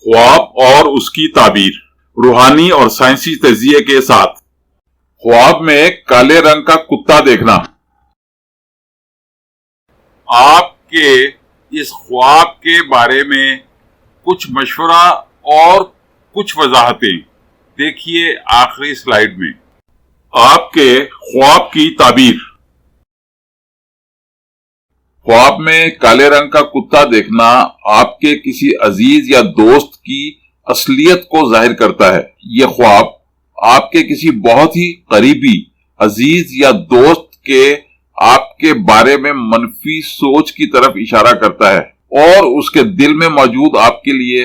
ख्वाब और उसकी ताबीर, रूहानी और साइंसी तजिए के साथ। ख्वाब में काले रंग का कुत्ता देखना। आपके इस ख्वाब के बारे में कुछ मशवरा और कुछ वजाहतें देखिए आखिरी स्लाइड में। आपके ख्वाब की ताबीर। ख्वाब में काले रंग का कुत्ता देखना आपके किसी अजीज या दोस्त की असलियत को जाहिर करता है। यह ख्वाब आपके किसी बहुत ही करीबी अजीज या दोस्त के आपके बारे में मनफी सोच की तरफ इशारा करता है और उसके दिल में मौजूद आपके लिए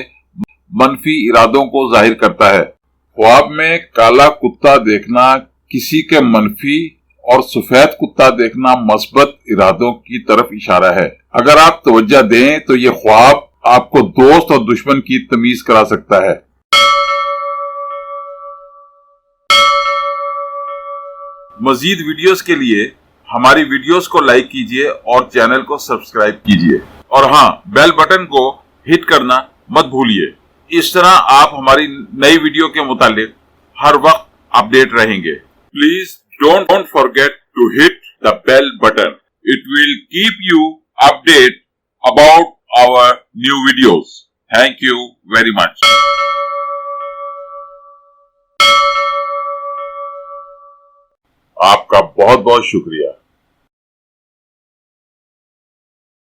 मनफी इरादों को जाहिर करता है। ख्वाब में काला कुत्ता देखना किसी के मनफी और सफेद कुत्ता देखना मस्बत इरादों की तरफ इशारा है। अगर आप तवज्जो दें तो ये ख्वाब आपको दोस्त और दुश्मन की तमीज करा सकता है। मजीद वीडियोस के लिए हमारी वीडियोस को लाइक कीजिए और चैनल को सब्सक्राइब कीजिए, और हाँ, बेल बटन को हिट करना मत भूलिए। इस तरह आप हमारी नई वीडियो के मुतालिक हर वक्त अपडेट रहेंगे। Please don't forget to hit the bell button. It will keep you updated about our new videos. Thank you very much. आपका बहुत बहुत शुक्रिया।